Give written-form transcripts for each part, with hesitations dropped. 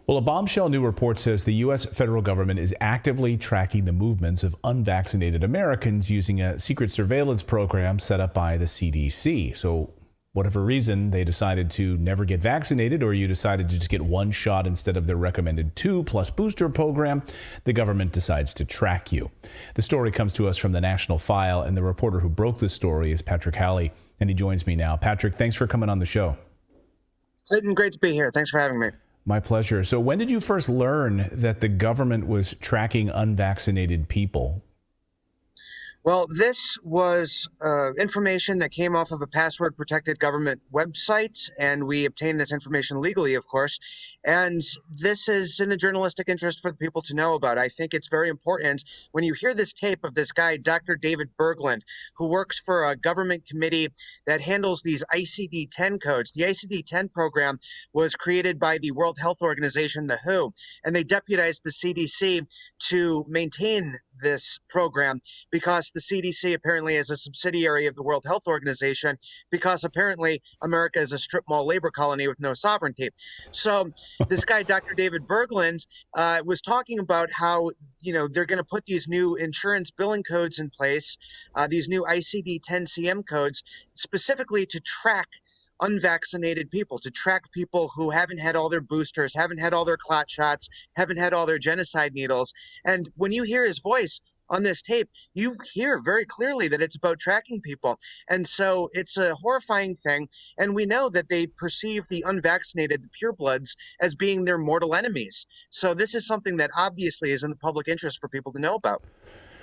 Well, a bombshell new report says the U.S. federal government is actively tracking the movements of unvaccinated Americans using a secret surveillance program set up by the CDC. So, whatever reason they decided to never get vaccinated, or you decided to just get one shot instead of their recommended 2+ booster program, the government decides to track you. The story comes to us from the National File, and the reporter who broke this story is Patrick Halley, and he joins me now. Patrick, thanks for coming on the show. Clayton, great to be here. Thanks for having me. My pleasure. So when did you first learn that the government was tracking unvaccinated people? Well, this was information that came off of a password-protected government website, and we obtained this information legally, of course. And this is in the journalistic interest for the people to know about. I think it's very important when you hear this tape of this guy, Dr. David Bergland, who works for a government committee that handles these ICD-10 codes. The ICD-10 program was created by the World Health Organization, the WHO, and they deputized the CDC to maintain this program because the CDC apparently is a subsidiary of the World Health Organization, because apparently America is a strip mall labor colony with no sovereignty. So this guy, Dr. David Bergland, was talking about how, they're going to put these new insurance billing codes in place, these new ICD-10-CM codes, specifically to track unvaccinated people, to track people who haven't had all their boosters, haven't had all their clot shots, haven't had all their genocide needles. And when you hear his voice on this tape, you hear very clearly that it's about tracking people. And so it's a horrifying thing. And we know that they perceive the unvaccinated, the purebloods, as being their mortal enemies. So this is something that obviously is in the public interest for people to know about.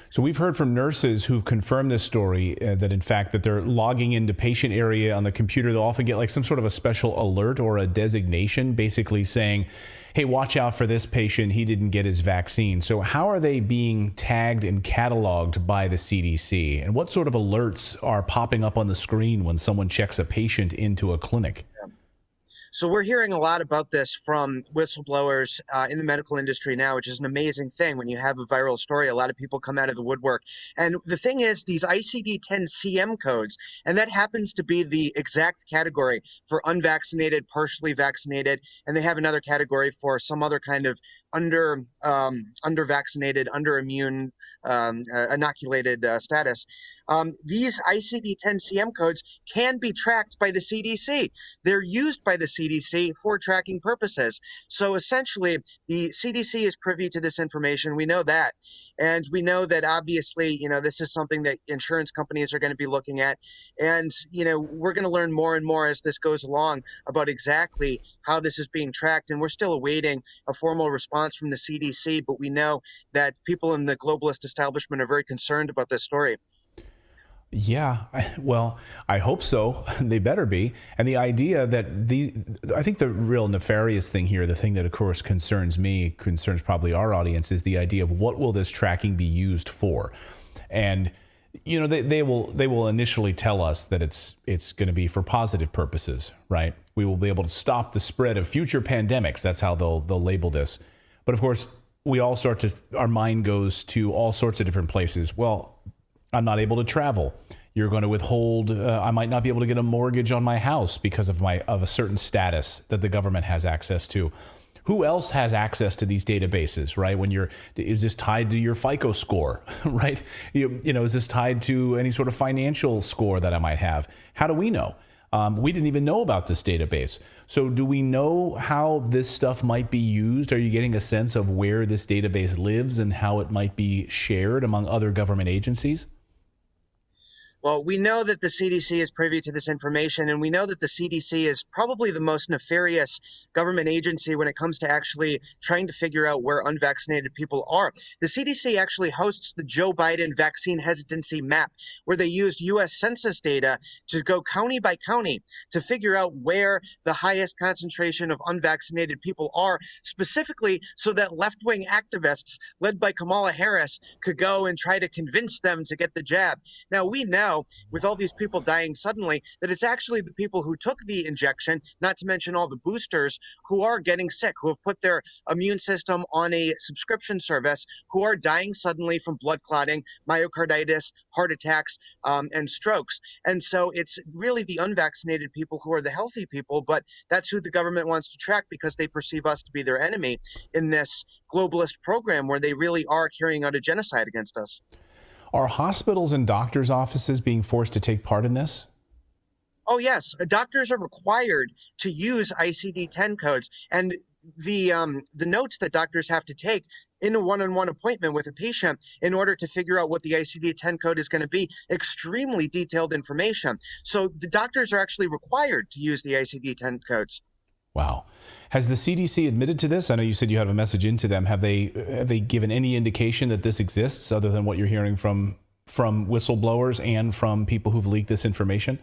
So we've heard from nurses who've confirmed this story, that in fact that they're logging into patient area on the computer. They'll often get like some sort of a special alert or a designation basically saying, hey, watch out for this patient. He didn't get his vaccine. So how are they being tagged and cataloged by the CDC? And what sort of alerts are popping up on the screen when someone checks a patient into a clinic? So we're hearing a lot about this from whistleblowers in the medical industry now, which is an amazing thing. When you have a viral story, a lot of people come out of the woodwork. And the thing is, these ICD-10-CM codes, and that happens to be the exact category for unvaccinated, partially vaccinated, and they have another category for some other kind of under-vaccinated, under-immune, inoculated status. These ICD-10-CM codes can be tracked by the CDC. They're used by the CDC for tracking purposes. So essentially, the CDC is privy to this information. We know that. And we know that obviously, this is something that insurance companies are going to be looking at. And, we're going to learn more and more as this goes along about exactly how this is being tracked. And we're still awaiting a formal response from the CDC, but we know that people in the globalist establishment are very concerned about this story. Yeah, well, I hope so. They better be. And the idea that I think the real nefarious thing here, the thing that of course concerns me, concerns probably our audience, is the idea of what will this tracking be used for? And they will initially tell us that it's going to be for positive purposes, right? We will be able to stop the spread of future pandemics. That's how they'll label this. But of course, our mind goes to all sorts of different places. Well, I'm not able to travel. You're going to withhold, I might not be able to get a mortgage on my house because of a certain status that the government has access to. Who else has access to these databases, right? Is this tied to your FICO score, right? Is this tied to any sort of financial score that I might have? How do we know? We didn't even know about this database. So do we know how this stuff might be used? Are you getting a sense of where this database lives and how it might be shared among other government agencies? Well, we know that the CDC is privy to this information, and we know that the CDC is probably the most nefarious government agency when it comes to actually trying to figure out where unvaccinated people are. The CDC actually hosts the Joe Biden vaccine hesitancy map, where they used U.S. Census data to go county by county to figure out where the highest concentration of unvaccinated people are, specifically so that left-wing activists led by Kamala Harris could go and try to convince them to get the jab. Now, we know know, with all these people dying suddenly, that it's actually the people who took the injection, not to mention all the boosters, who are getting sick, who have put their immune system on a subscription service, who are dying suddenly from blood clotting, myocarditis, heart attacks, and strokes. And so it's really the unvaccinated people who are the healthy people, but that's who the government wants to track because they perceive us to be their enemy in this globalist program where they really are carrying out a genocide against us. Are hospitals and doctors' offices being forced to take part in this? Oh, yes. Doctors are required to use ICD-10 codes, and the notes that doctors have to take in a one-on-one appointment with a patient in order to figure out what the ICD-10 code is going to be, extremely detailed information. So the doctors are actually required to use the ICD-10 codes. Wow. Has the CDC admitted to this? I know you said you have a message into them. Have they given any indication that this exists other than what you're hearing from whistleblowers and from people who've leaked this information?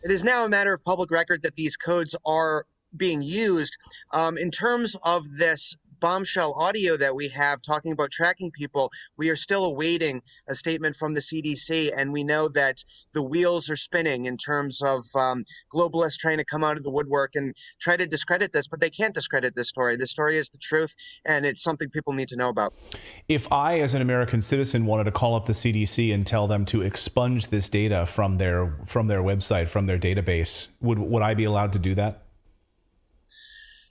It is now a matter of public record that these codes are being used. In terms of this bombshell audio that we have talking about tracking people, we are still awaiting a statement from the CDC, and we know that the wheels are spinning in terms of globalists trying to come out of the woodwork and try to discredit this, but they can't discredit this story. This story is the truth, and it's something people need to know about. If I, as an American citizen, wanted to call up the CDC and tell them to expunge this data from their website, from their database, would I be allowed to do that?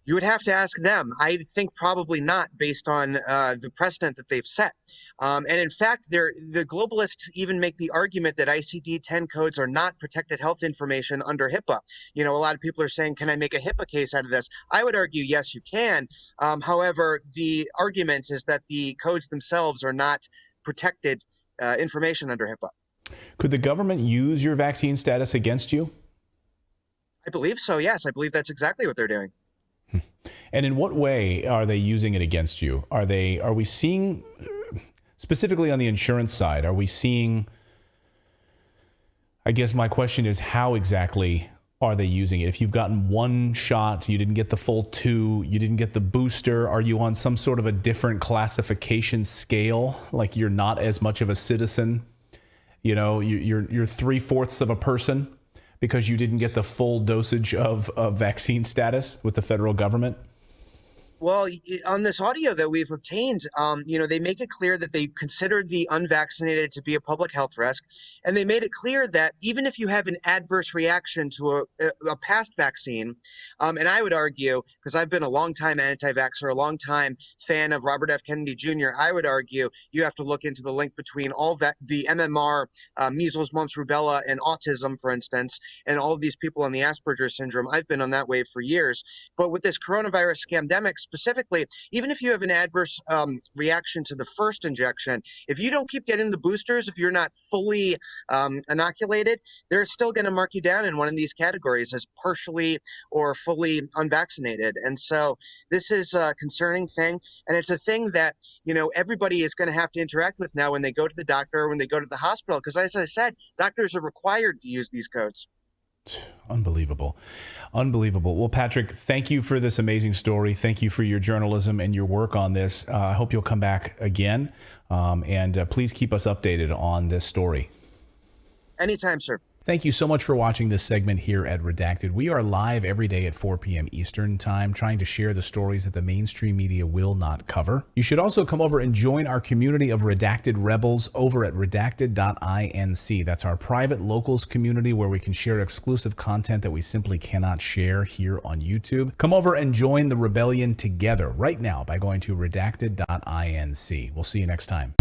You would have to ask them. I think probably not, based on the precedent that they've set. And in fact, the globalists even make the argument that ICD-10 codes are not protected health information under HIPAA. You know, a lot of people are saying, can I make a HIPAA case out of this? I would argue, yes, you can. However, the argument is that the codes themselves are not protected information under HIPAA. Could the government use your vaccine status against you? I believe so, yes. I believe that's exactly what they're doing. And in what way are they using it against you? Are we seeing, specifically on the insurance side, are we seeing, I guess my question is, how exactly are they using it? If you've gotten one shot, you didn't get the full two, you didn't get the booster, are you on some sort of a different classification scale? Like you're not as much of a citizen, you know, you're 3/4 of a person because you didn't get the full dosage of vaccine status with the federal government? Well, on this audio that we've obtained, they make it clear that they consider the unvaccinated to be a public health risk. And they made it clear that even if you have an adverse reaction to a past vaccine, and I would argue, because I've been a long-time anti-vaxxer, a long-time fan of Robert F. Kennedy Jr., I would argue you have to look into the link between all that, the MMR, measles, mumps, rubella, and autism, for instance, and all of these people on the Asperger's syndrome. I've been on that wave for years. But with this coronavirus scamdemic specifically, even if you have an adverse reaction to the first injection, if you don't keep getting the boosters, if you're not fully inoculated, they're still going to mark you down in one of these categories as partially or fully unvaccinated. And so this is a concerning thing. And it's a thing that, everybody is going to have to interact with now when they go to the doctor or when they go to the hospital. Because as I said, doctors are required to use these codes. Unbelievable. Unbelievable. Well, Patrick, thank you for this amazing story. Thank you for your journalism and your work on this. I hope you'll come back again. And please keep us updated on this story. Anytime, sir. Thank you so much for watching this segment here at Redacted. We are live every day at 4 p.m. Eastern Time, trying to share the stories that the mainstream media will not cover. You should also come over and join our community of Redacted Rebels over at redacted.inc. That's our private locals community where we can share exclusive content that we simply cannot share here on YouTube. Come over and join the rebellion together right now by going to redacted.inc. We'll see you next time.